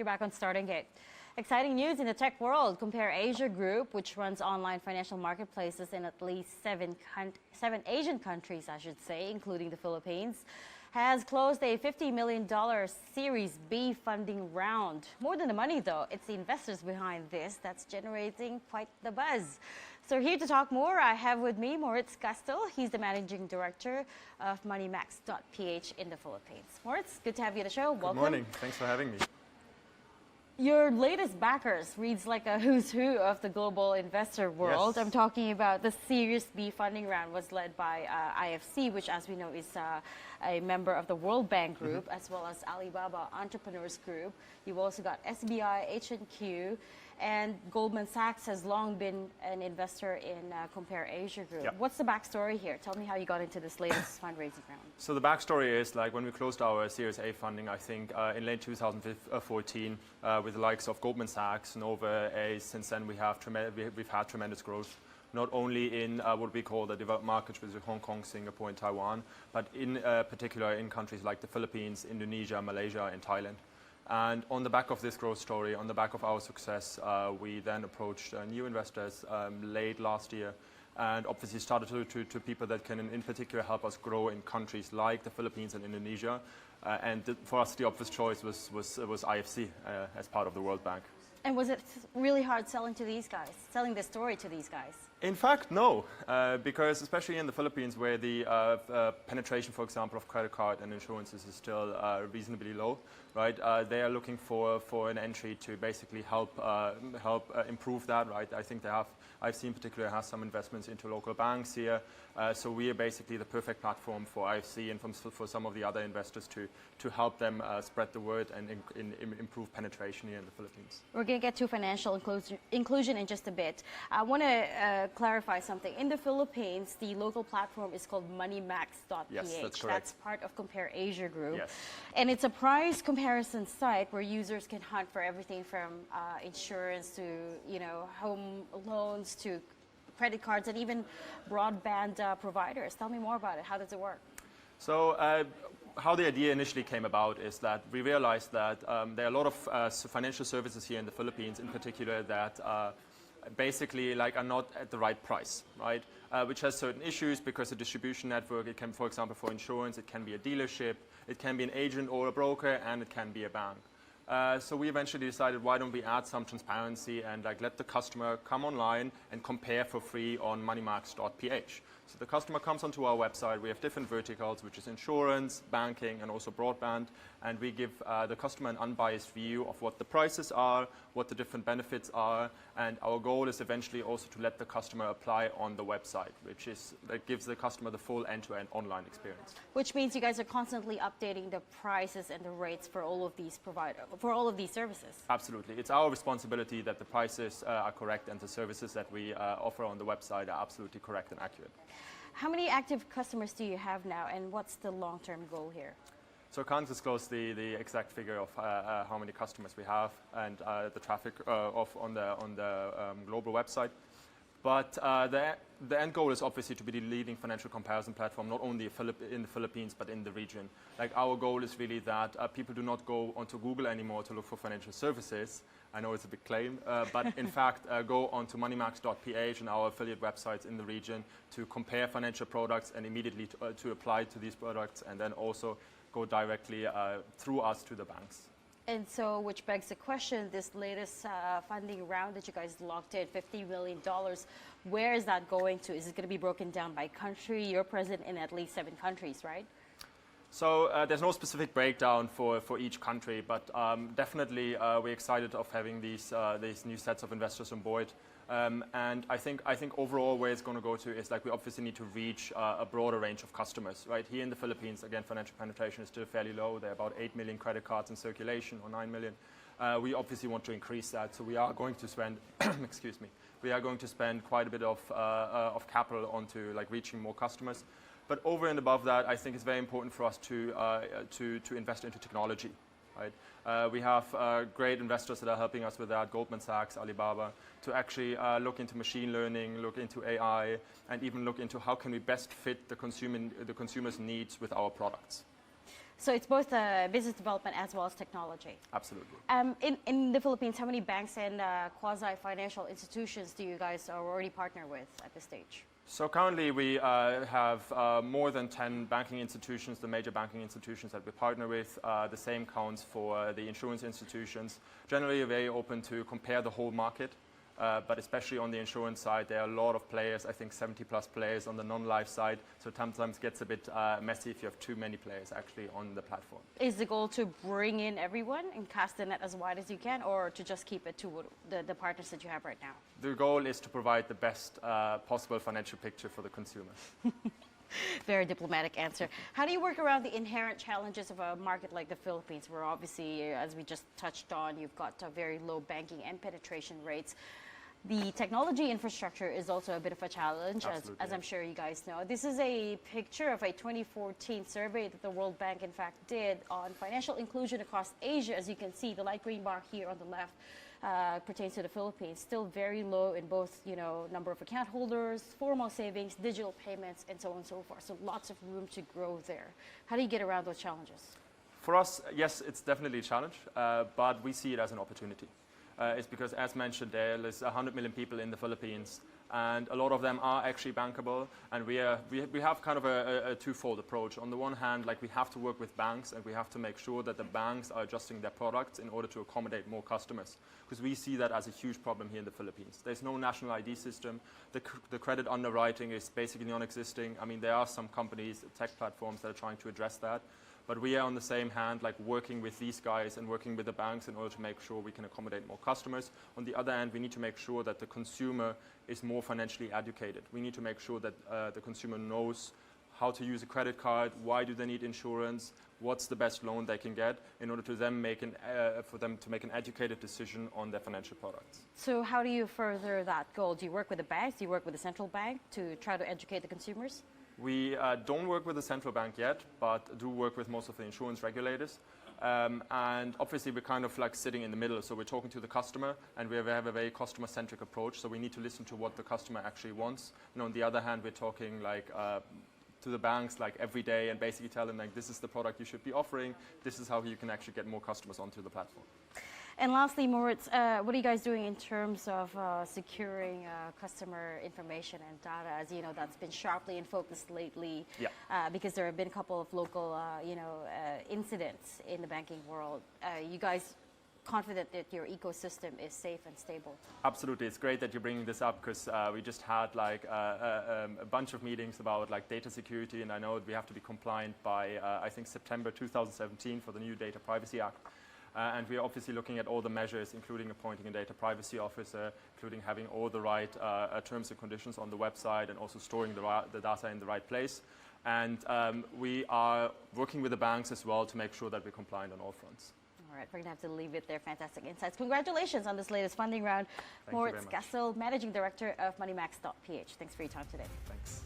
You're back on Starting Gate. Exciting news in the tech world. CompareAsia Group, which runs online financial marketplaces in at least seven Asian countries, I should say, including the Philippines, has closed a $50 million Series B funding round. More than the money, though, it's the investors behind this that's generating quite the buzz. So here to talk more, I have with me Moritz Gastl. He's the managing director of MoneyMax.ph in the Philippines. Moritz, good to have you on the show. Welcome. Good morning. Thanks for having me. Your latest backers reads like a who's who of the global investor world. Yes. I'm talking about the Series B funding round was led by IFC, which, as we know, is a member of the World Bank Group, as well as Alibaba Entrepreneurs Group. You've also got SBI, H&Q, and Goldman Sachs has long been an investor in CompareAsia Group. Yep. What's the backstory here? Tell me how you got into this latest fundraising round. So the backstory is like when we closed our Series A funding, I think in late 2014, with the likes of Goldman Sachs, and since then we've had tremendous growth, not only in what we call the developed markets, which is Hong Kong, Singapore, and Taiwan, but in particular in countries like the Philippines, Indonesia, Malaysia, and Thailand. And on the back of this growth story, on the back of our success, we then approached new investors late last year, and obviously started to people that can in particular help us grow in countries like the Philippines and Indonesia. For us, the obvious choice was IFC as part of the World Bank. And was it really hard selling this story to these guys? In fact, no, because especially in the Philippines, where the penetration, for example, of credit card and insurances is still reasonably low, right? They are looking for an entry to basically help improve that, right? I think IFC in particular has some investments into local banks here, so we are basically the perfect platform for IFC and for some of the other investors to help them spread the word and improve penetration here in the Philippines. We're going to get to financial inclusion in just a bit. I want to clarify something. In the Philippines, the local platform is called MoneyMax.ph. Yes, that's correct. That's part of CompareAsia Group. Yes. And it's a price comparison site where users can hunt for everything from insurance to home loans to credit cards and even broadband providers. Tell me more about it. How does it work? So how the idea initially came about is that we realized that there are a lot of financial services here in the Philippines in particular that basically are not at the right price, right? Which has certain issues because the distribution network, it can, for example, for insurance, it can be a dealership, it can be an agent or a broker, and it can be a bank. So we eventually decided, why don't we add some transparency and let the customer come online and compare for free on MoneyMax.ph. So the customer comes onto our website. We have different verticals, which is insurance, banking, and also broadband. And we give the customer an unbiased view of what the prices are, what the different benefits are. And our goal is eventually also to let the customer apply on the website, that gives the customer the full end-to-end online experience. Which means you guys are constantly updating the prices and the rates for all of these services. Absolutely. It's our responsibility that the prices are correct and the services that we offer on the website are absolutely correct and accurate. How many active customers do you have now, and what's the long-term goal here? So I can't disclose the exact figure of how many customers we have and the traffic on the global website. But the end goal is obviously to be the leading financial comparison platform, not only in the Philippines, but in the region. Our goal is really that people do not go onto Google anymore to look for financial services. I know it's a big claim, but in fact, go onto MoneyMax.ph and our affiliate websites in the region to compare financial products and immediately to apply to these products, and then also go directly through us to the banks. And so, which begs the question, this latest funding round that you guys locked in, $50 million, where is that going to? Is it going to be broken down by country? You're present in at least 7 countries, right? So there's no specific breakdown for each country, but definitely we're excited of having these new sets of investors on board. And I think overall where it's going to go to is we obviously need to reach a broader range of customers, right? Here in the Philippines, again, financial penetration is still fairly low. There are about 8 million credit cards in circulation, or 9 million. We obviously want to increase that, so we are going to spend, excuse me, we are going to spend quite a bit of capital onto reaching more customers. But over and above that, I think it's very important for us to invest into technology. Right? We have great investors that are helping us with that, Goldman Sachs, Alibaba, to actually look into machine learning, look into AI, and even look into how can we best fit the consumer's needs with our products. So it's both business development as well as technology. Absolutely. In the Philippines, how many banks and quasi-financial institutions do you guys already partner with at this stage? So currently we have more than 10 banking institutions, the major banking institutions that we partner with. The same counts for the insurance institutions. Generally, we're very open to compare the whole market. But especially on the insurance side, there are a lot of players, I think 70 plus players on the non-life side. So it sometimes gets a bit messy if you have too many players actually on the platform. Is the goal to bring in everyone and cast the net as wide as you can, or to just keep it to the partners that you have right now? The goal is to provide the best possible financial picture for the consumer. Very diplomatic answer. How do you work around the inherent challenges of a market like the Philippines, where obviously, as we just touched on, you've got very low banking and penetration rates? The technology infrastructure is also a bit of a challenge, as I'm sure you guys know. This is a picture of a 2014 survey that the World Bank, in fact, did on financial inclusion across Asia. As you can see, the light green bar here on the left pertains to the Philippines. Still very low in both, number of account holders, formal savings, digital payments, and so on and so forth. So lots of room to grow there. How do you get around those challenges? For us, yes, it's definitely a challenge, but we see it as an opportunity. It's because, as mentioned, there's 100 million people in the Philippines, and a lot of them are actually bankable. And we have kind of a twofold approach. On the one hand, we have to work with banks, and we have to make sure that the banks are adjusting their products in order to accommodate more customers, because we see that as a huge problem here in the Philippines. There's no national ID system. The credit underwriting is basically non-existing. I mean, there are some companies, tech platforms that are trying to address that. But we are on the same hand, working with these guys and working with the banks in order to make sure we can accommodate more customers. On the other hand, we need to make sure that the consumer is more financially educated. We need to make sure that the consumer knows how to use a credit card, why do they need insurance, what's the best loan they can get, in order to them for them to make an educated decision on their financial products. So how do you further that goal? Do you work with the banks? Do you work with the central bank to try to educate the consumers? We don't work with the central bank yet, but do work with most of the insurance regulators. And obviously, we're kind of sitting in the middle. So we're talking to the customer, and we have a very customer-centric approach. So we need to listen to what the customer actually wants. And on the other hand, we're talking to the banks every day and basically tell them this is the product you should be offering. This is how you can actually get more customers onto the platform. And lastly, Moritz, what are you guys doing in terms of securing customer information and data? As you know, that's been sharply in focus lately, because there have been a couple of local, incidents in the banking world. You guys confident that your ecosystem is safe and stable? Absolutely. It's great that you're bringing this up, because we just had a bunch of meetings about data security, and I know we have to be compliant by, I think, September 2017 for the new Data Privacy Act. And we're obviously looking at all the measures, including appointing a data privacy officer, including having all the right terms and conditions on the website, and also storing the data in the right place. And we are working with the banks as well to make sure that we're compliant on all fronts. All right, we're going to have to leave it there. Fantastic insights. Congratulations on this latest funding round. Thank you very Moritz much. Gastl, Managing Director of MoneyMax.ph. Thanks for your time today. Thanks.